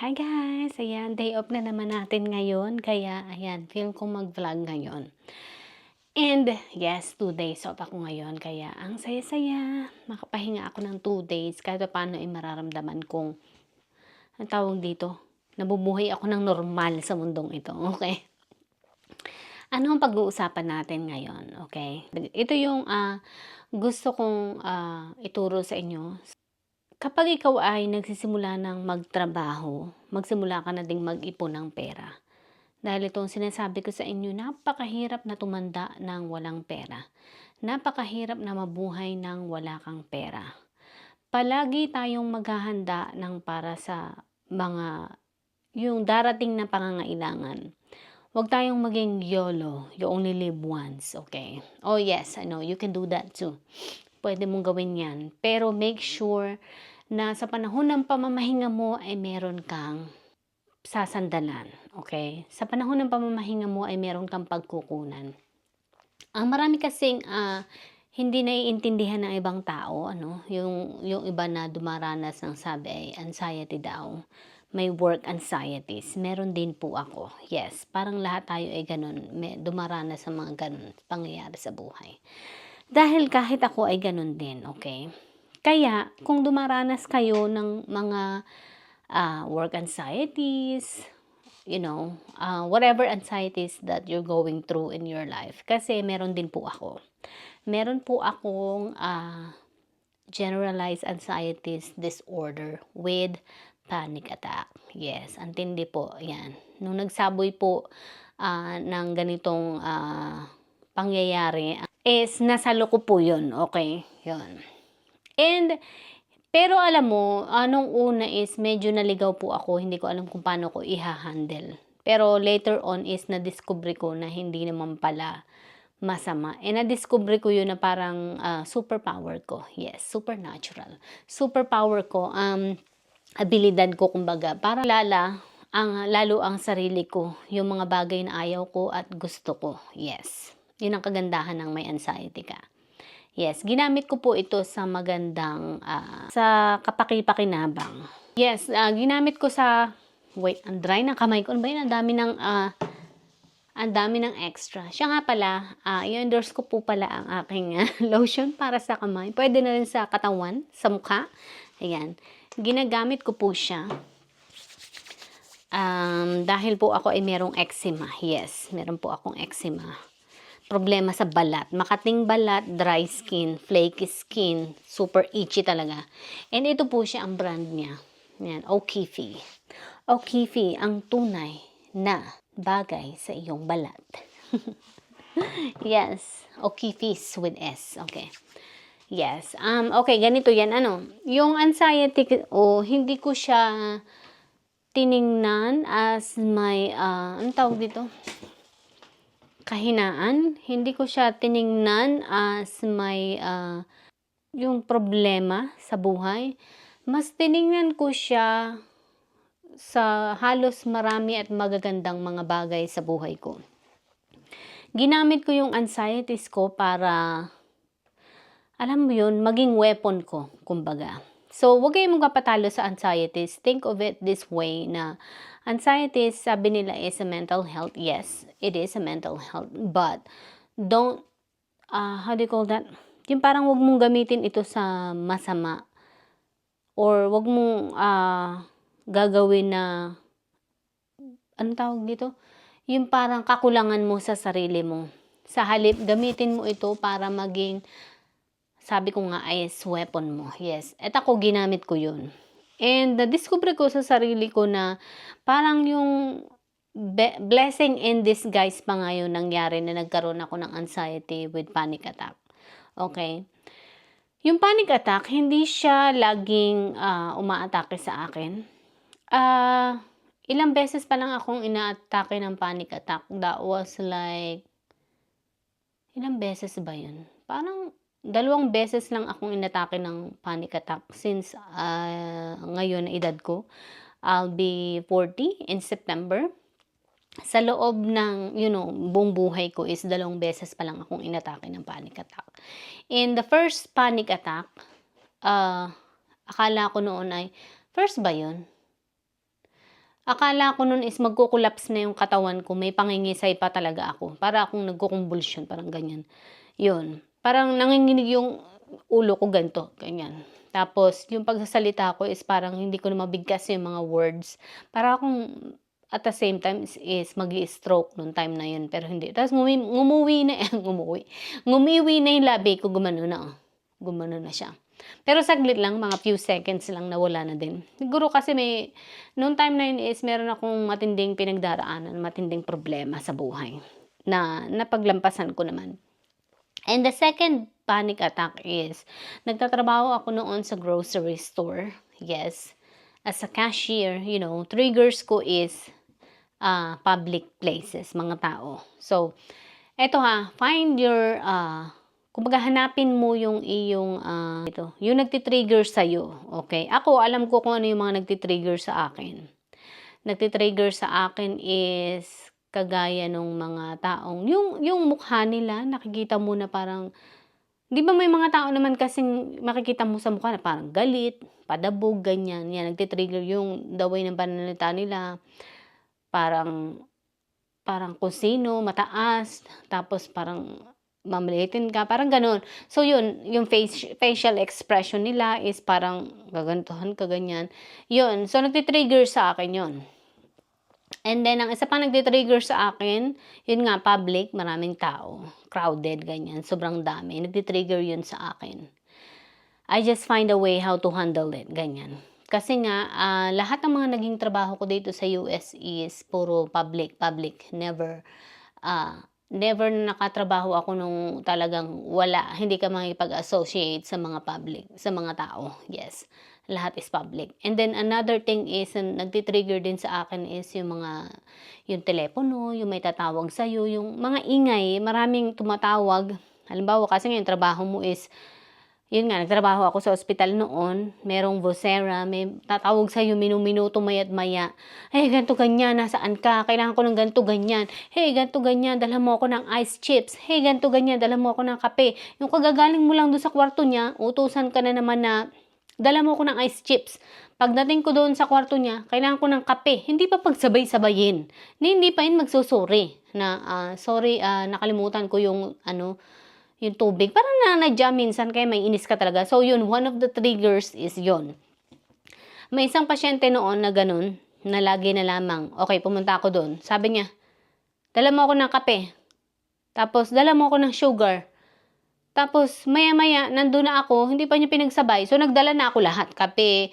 Hi guys! Ayan, day off na naman natin ngayon. Kaya, ayan, feel ko mag-vlog ngayon. And, yes, 2 days off ako ngayon. Kaya, ang saya-saya. Makapahinga ako ng 2 days. Kahit paano ay mararamdaman kong, ang tawag dito, nabubuhay ako ng normal sa mundong ito. Okay? Ano ang pag-uusapan natin ngayon? Okay? Ito yung gusto kong ituro sa inyo. Kapag ikaw ay nagsisimula ng magtrabaho, magsimula ka na ding mag-ipon ng pera. Dahil itong sinasabi ko sa inyo, napakahirap na tumanda ng walang pera. Napakahirap na mabuhay ng wala kang pera. Palagi tayong maghahanda ng para sa yung darating na pangangailangan. Huwag tayong maging YOLO, you only live once, okay? Oh yes, I know, you can do that too. Pwede mong gawin yan. Pero make sure na sa panahon ng pamamahinga mo ay meron kang sasandalan. Okay? Sa panahon ng pamamahinga mo ay meron kang pagkukunan. Ang marami kasing hindi naiintindihan ng ibang tao, yung iba na dumaranas ng sabi ay anxiety daw. May work anxieties. Meron din po ako. Yes, parang lahat tayo ay ganun. Dumaranas sa mga ganun pangyayari sa buhay. Dahil kahit ako ay ganun din, okay? Kaya, kung dumaranas kayo ng mga work anxieties, whatever anxieties that you're going through in your life, kasi meron din po ako. Meron po akong generalized anxieties disorder with panic attack. Yes, antindi po, yan. Nung nagsaboy po ng ganitong pangyayari, is nasa loko po yun, okay? Yun. Pero alam mo, nung una is medyo naligaw po ako, hindi ko alam kung paano ko iha-handle. Pero later on is na-discover ko na hindi naman pala masama. Na-discover ko yun na parang superpower ko. Yes, supernatural. Superpower ko, abilidad ko kumbaga. Para lalo ang sarili ko, yung mga bagay na ayaw ko at gusto ko. Yes, yun ang kagandahan ng may anxiety ka. Yes, ginamit ko po ito sa magandang, sa kapaki-pakinabang. Yes, ginamit ko sa, wait, ang dry ng kamay ko. Ano ba yun? Ang dami ng extra. Siya nga pala, i-endorse ko po pala ang aking lotion para sa kamay. Pwede na rin sa katawan, sa mukha. Ayan. Ginagamit ko po siya. Dahil po ako ay merong eczema. Yes, meron po akong eczema. Problema sa balat. Makating balat, dry skin, flaky skin, super itchy talaga. And ito po siya ang brand niya. Yan, O'Keefe. O'Keefe ang tunay na bagay sa iyong balat. Yes, O'Keefe's with S. Okay. Yes. Okay, ganito yan. Yung anxiety, hindi ko siya tiningnan as my, anong tawag dito? Kahinaan. Hindi ko siya tiningnan as may yung problema sa buhay. Mas tiningnan ko siya sa halos marami at magagandang mga bagay sa buhay ko. Ginamit ko yung anxieties ko para, alam mo yun, maging weapon ko, kumbaga. So, huwag kayong magpapatalo sa anxieties. Think of it this way na anxieties, sabi nila is a mental health. Yes, it is a mental health. But, don't, how do you call that? Yung parang huwag mong gamitin ito sa masama. Or huwag mong gagawin na, anong tawag dito? Yung parang kakulangan mo sa sarili mo. Sa halip, gamitin mo ito para maging, sabi ko nga, is weapon mo. Yes. At ako, ginamit ko yun. And discover ko sa sarili ko na parang yung blessing in disguise pa nga yun nangyari na nagkaroon ako ng anxiety with panic attack. Okay? Yung panic attack, hindi siya laging umaatake sa akin. Ilang beses pa lang akong inaatake ng panic attack. That was like, ilang beses ba yun? Parang 2 beses lang akong inatake ng panic attack since ngayon na edad ko. I'll be 40 in September. Sa loob ng, buong buhay ko is 2 beses pa lang akong inatake ng panic attack. In the first panic attack, akala ko noon ay, first ba yun? Akala ko nun is magko-collapse na yung katawan ko, may pangingisay pa talaga ako. Para akong nagkukumbulsyon, parang ganyan. Yun, parang nanginginig yung ulo ko ganito, ganyan. Tapos yung pagsasalita ko is parang hindi ko na mabigkas yung mga words. Para akong at the same time is magi-stroke nung time na yun, pero hindi. Tapos ngumuwi na, ngumiwi na yung labi ko, gumano na, oh. Gumano na siya. Pero saglit lang, mga few seconds lang nawala na din. Siguro kasi noong time na yun is meron akong matinding pinagdaraanan, matinding problema sa buhay na napaglampasan ko naman. And the second panic attack is, nagtatrabaho ako noon sa grocery store. Yes. As a cashier, triggers ko is public places, mga tao. So, eto find your, kumbaga hanapin mo yung iyong, yung nagtitrigger sa'yo. Okay? Ako, alam ko kung ano yung mga nagtitrigger sa akin. Nagtitrigger sa akin is, kagaya nung mga taong, yung mukha nila, nakikita mo na parang, di ba may mga tao naman kasing makikita mo sa mukha na parang galit, padabog, ganyan. Yan, nagtitrigger yung the way ng pananalita nila. Parang kung sino, mataas, tapos parang mamalitin ka, parang ganun. So yun, yung facial expression nila is parang gagantuhan ka, ganyan. Yun, so nagtitrigger sa akin yun. And then, ang isa pa nagtitrigger sa akin, yun nga, public, maraming tao, crowded, ganyan, sobrang dami. Nagtitrigger yun sa akin. I just find a way how to handle it, ganyan. Kasi nga, lahat ng mga naging trabaho ko dito sa US is puro public. Never na nakatrabaho ako nung talagang wala. Hindi ka makipag-associate sa mga public, sa mga tao. Yes, lahat is public. And then another thing is, nagtitrigger din sa akin is yung telepono, yung may tatawag sa'yo, yung mga ingay, maraming tumatawag. Halimbawa, kasi nga yung trabaho mo is, yun nga, nagtrabaho ako sa ospital noon, merong vocera, may tatawag sa'yo minuto maya't maya. Hey, ganito ganyan, nasaan ka? Kailangan ko ng ganito ganyan. Hey, ganito ganyan, dalhan mo ako ng ice chips. Hey, ganito ganyan, dalhan mo ako ng kape. Yung kagagaling mo lang doon sa kwarto niya, utusan ka na naman na dalhan mo ako ng ice chips. Pagdating ko doon sa kwarto niya, kailangan ko ng kape. Hindi pa pagsabay-sabayin. Hindi pa yun magsusuri. Sorry, nakalimutan ko yung yung tubig. Parang nanadya minsan kaya may inis ka talaga. So yun, one of the triggers is yun. May isang pasyente noon na ganun, na lagi na lamang, okay, pumunta ako doon. Sabi niya, dala mo ako ng kape. Tapos, dala mo ako ng sugar. Tapos, maya-maya, nandun na ako, hindi pa niya pinagsabay. So, nagdala na ako lahat. Kape,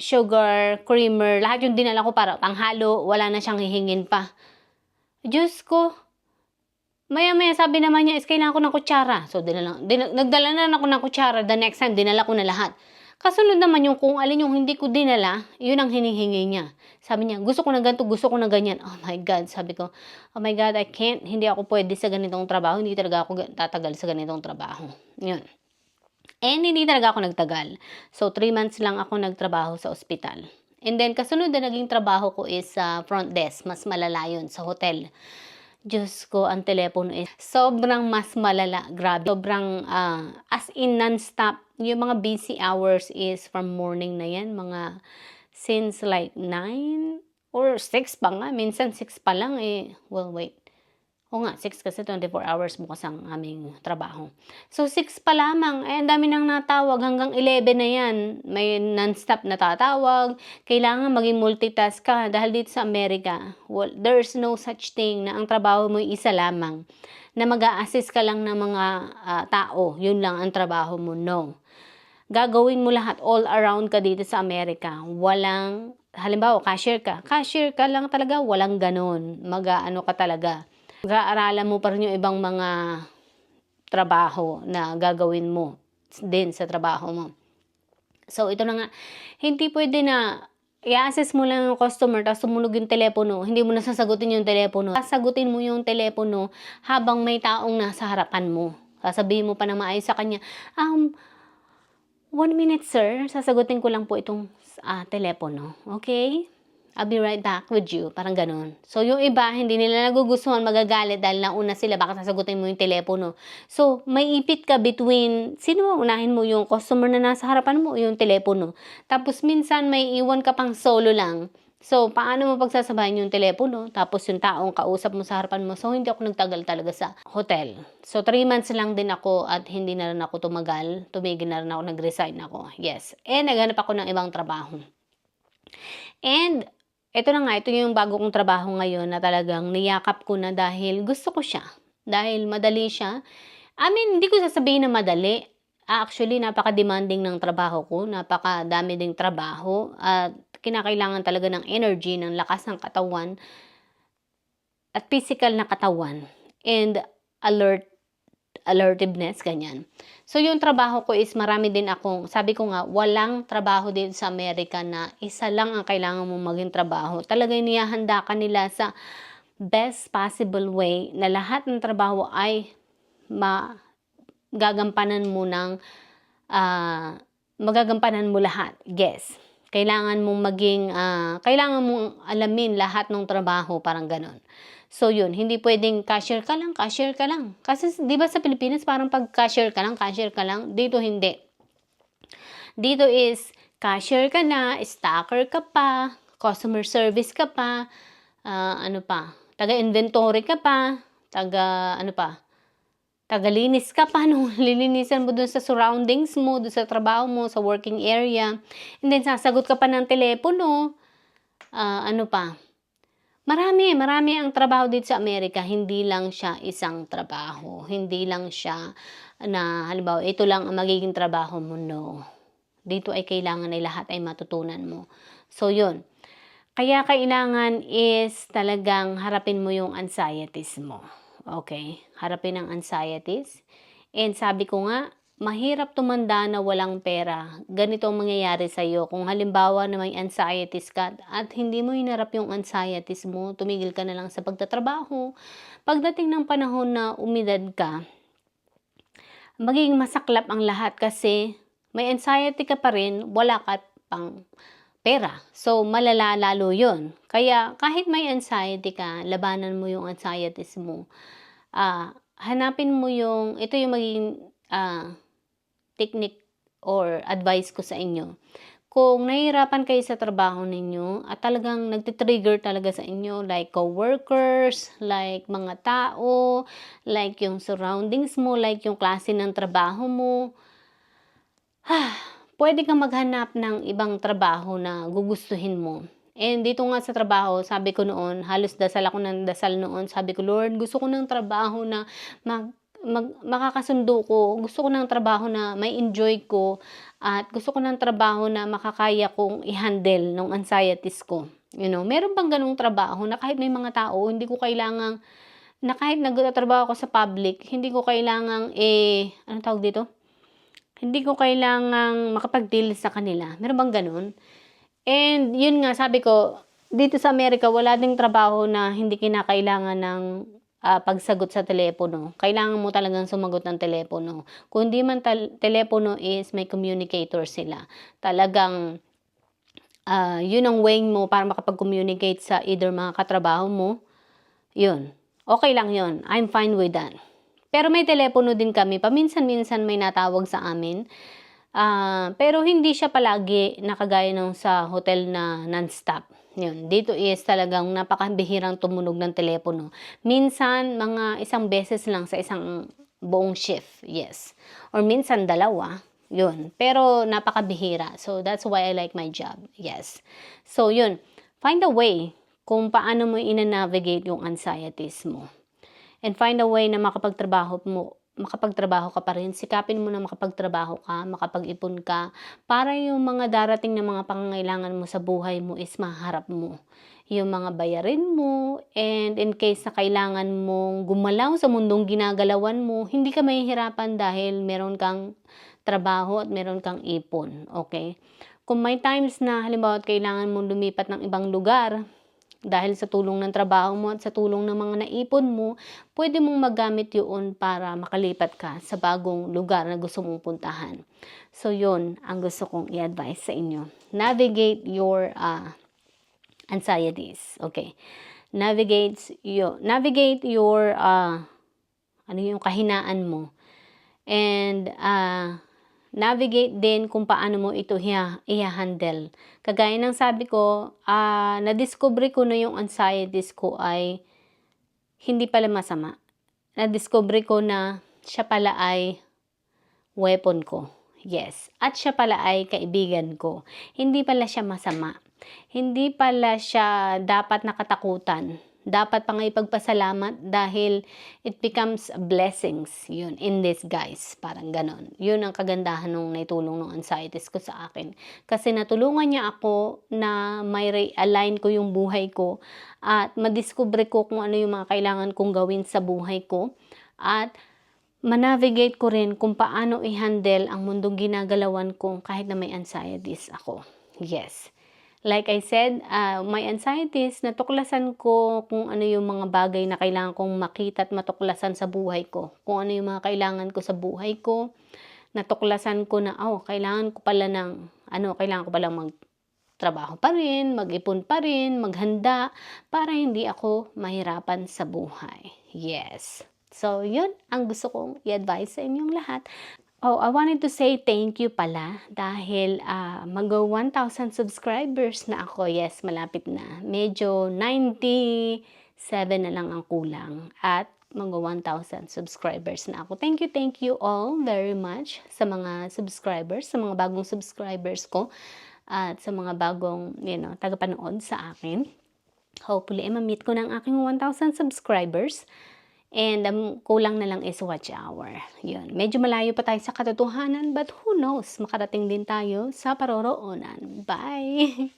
sugar, creamer, lahat yung dinala ko para panghalo, wala na siyang hihingin pa. Diyos ko, maya-maya sabi naman niya is kailangan ko ng kutsara. So, nagdala na ako ng kutsara. The next time, dinala ko na lahat. Kasunod naman yung kung alin yung hindi ko dinala, yun ang hinihingi niya. Sabi niya, gusto ko na ganito, gusto ko na ganyan. Oh my God, sabi ko, oh my God, I can't, hindi ako pwede sa ganitong trabaho. Hindi talaga ako tatagal sa ganitong trabaho. Yun. And hindi talaga ako nagtagal. So, 3 months lang ako nagtrabaho sa ospital. And then, kasunod na naging trabaho ko is sa front desk. Mas malala yun, sa hotel. Diyos ko, ang telepono is sobrang mas malala. Grabe. Sobrang, as in non-stop. Yung mga busy hours is from morning na yan. Mga since like 9 or 6 pa nga. Minsan 6 pa lang eh. Well, wait. O nga, 6 kasi 24 hours bukas ang aming trabaho. So, 6 pa lamang. Eh, ang dami nang natawag. Hanggang 11 na yan. May non-stop na tatawag. Kailangan maging multitask ka. Dahil dito sa Amerika, well, there's no such thing na ang trabaho mo isa lamang. Na mag-a-assist ka lang ng mga tao. Yun lang ang trabaho mo. No. Gagawin mo lahat. All around ka dito sa Amerika. Walang, halimbawa, cashier ka. Cashier ka lang talaga. Walang ganon. Mag-ano ka talaga. Mag-aaralan mo pa rin yung ibang mga trabaho na gagawin mo din sa trabaho mo. So, ito na nga. Hindi pwede na i-assess mo lang yung customer tapos tumunog yung telepono. Hindi mo na sasagutin yung telepono. Sasagutin mo yung telepono habang may taong nasa harapan mo. Sasabihin mo pa na maayos sa kanya, 1 minute sir, sasagutin ko lang po itong telepono. Okay? I'll be right back with you. Parang ganun. So, yung iba, hindi nila nagugustuhan, magagalit dahil nauna sila, baka sasagutin mo yung telepono. So, may ipit ka between, sino unahin mo, yung customer na nasa harapan mo o yung telepono. Tapos, minsan may iwan ka pang solo lang So, paano mo pagsasabayan yung telepono, tapos yung taong kausap mo sa harapan mo. So, hindi ako nagtagal talaga sa hotel. So, 3 months lang din ako at hindi na rin ako tumagal. Tumigil na rin ako, nag-resign ako. Yes. And naghanap ako ng ibang trabaho. And ito na nga, ito yung bago kong trabaho ngayon na talagang niyakap ko na dahil gusto ko siya. Dahil madali siya. I mean, hindi ko sasabihin na madali. Actually, napaka-demanding ng trabaho ko. Napakadami ding trabaho. At kinakailangan talaga ng energy, ng lakas ng katawan. At physical na katawan. And alertiveness, ganyan. So, yung trabaho ko is marami din akong, sabi ko nga, walang trabaho din sa Amerika na isa lang ang kailangan mong maging trabaho. Talagang niyahanda ka nila sa best possible way na lahat ng trabaho ay magagampanan mo lahat. Yes. Kailangan mong kailangan mong alamin lahat ng trabaho, parang ganon. So, yun, hindi pwedeng cashier ka lang. Kasi, di ba sa Pilipinas, parang pag cashier ka lang. Dito, hindi. Dito is, cashier ka na, stocker ka pa, customer service ka pa, taga-inventory ka pa, tagalinis ka pa, lilinisan mo dun sa surroundings mo, dun sa trabaho mo, sa working area. And then, sasagot ka pa ng telepono. Marami ang trabaho dito sa Amerika. Hindi lang siya isang trabaho. Hindi lang siya na, halimbawa, ito lang ang magiging trabaho mo. No. Dito ay kailangan ay lahat ay matutunan mo. So, yun. Kaya kailangan is talagang harapin mo yung anxieties mo. Okay? Harapin ang anxieties. And sabi ko nga, mahirap tumanda na walang pera. Ganito ang mangyayari sa iyo. Kung halimbawa na may anxieties ka at hindi mo hinarap yung anxieties mo, tumigil ka na lang sa pagtatrabaho. Pagdating ng panahon na umidad ka, magiging masaklap ang lahat kasi may anxiety ka pa rin, wala ka pang pera. So, malala lalo yun. Kaya, kahit may anxiety ka, labanan mo yung anxieties mo. Hanapin mo ito yung magiging technique or advice ko sa inyo. Kung nahihirapan kayo sa trabaho ninyo at talagang nagtitrigger talaga sa inyo, like co-workers, like mga tao, like yung surroundings mo, like yung klase ng trabaho mo, pwede kang maghanap ng ibang trabaho na gugustuhin mo. And dito nga sa trabaho, sabi ko noon, halos dasal ako ng dasal noon. Sabi ko, Lord, gusto ko ng trabaho na makakasundo ko. Gusto ko ng trabaho na may enjoy ko. At gusto ko ng trabaho na makakaya kong i-handle ng anxieties ko. You know, meron bang ganung trabaho na kahit may mga tao, hindi ko kailangang, na kahit nagtatrabaho ako sa public, hindi ko kailangang, anong tawag dito? Hindi ko kailangang makapag-deal sa kanila. Meron bang ganun? And yun nga, sabi ko, dito sa Amerika, wala ding trabaho na hindi kinakailangan ng pagsagot sa telepono. Kailangan mo talagang sumagot ng telepono. Kung hindi man telepono is may communicator sila. Talagang yun ang way mo para makapag-communicate sa either mga katrabaho mo. Yun. Okay lang yun. I'm fine with that. Pero may telepono din kami. Paminsan-minsan may natawag sa amin. Pero hindi siya palagi nakagaya ng sa hotel na non-stop. Yun. Dito is talagang napakabihirang tumunog ng telepono. Minsan, mga isang beses lang sa isang buong shift. Yes. Or minsan, dalawa. Yun. Pero napakabihira. So, that's why I like my job. Yes. So, yun. Find a way kung paano mo ina-navigate yung anxieties mo. And find a way na makapagtrabaho ka pa rin. Sikapin mo na makapagtrabaho ka, makapag-ipon ka, para yung mga darating na mga pangangailangan mo sa buhay mo is maharap mo. Yung mga bayarin mo, and in case na kailangan mong gumalaw sa mundong ginagalawan mo, hindi ka mahihirapan dahil meron kang trabaho at meron kang ipon. Okay? Kung may times na halimbawa kailangan mong lumipat ng ibang lugar, dahil sa tulong ng trabaho mo at sa tulong ng mga naipon mo, pwede mong magamit yun para makalipat ka sa bagong lugar na gusto mong puntahan. So, yun ang gusto kong i-advise sa inyo. Navigate your anxieties. Okay. Navigate your yung kahinaan mo. And navigate din kung paano mo ito i-handle. Kagaya ng sabi ko, na-discover ko na yung anxieties ko ay hindi pala masama. Na-discover ko na siya pala ay weapon ko. Yes. At siya pala ay kaibigan ko. Hindi pala siya masama. Hindi pala siya dapat nakatakutan. Dapat pa nga ipagpasalamat dahil it becomes blessings. Yun, in disguise. Parang ganon. Yun ang kagandahan nung naitulong ng anxieties ko sa akin. Kasi natulungan niya ako na may realign ko yung buhay ko at madiscover ko kung ano yung mga kailangan kong gawin sa buhay ko at manavigate ko rin kung paano i-handle ang mundong ginagalawan ko kahit na may anxieties ako. Yes. Like I said, my anxieties, natuklasan ko kung ano yung mga bagay na kailangan kong makita at matuklasan sa buhay ko. Kung ano yung mga kailangan ko sa buhay ko. Natuklasan ko na, kailangan ko pala magtrabaho pa rin, mag-ipon pa rin, maghanda, para hindi ako mahirapan sa buhay. Yes. So, yun ang gusto kong i-advise sa inyong lahat. I wanted to say thank you pala dahil mag-1,000 subscribers na ako. Yes, malapit na. Medyo 97 na lang ang kulang at mag-1,000 subscribers na ako. Thank you all very much sa mga subscribers, sa mga bagong subscribers ko at sa mga bagong, tagapanood sa akin. Hopefully, ma-meet ko ng aking 1,000 subscribers. And kulang na lang is watch hour. Yun. Medyo malayo pa tayo sa katotohanan, but who knows, makarating din tayo sa paroroonan. Bye!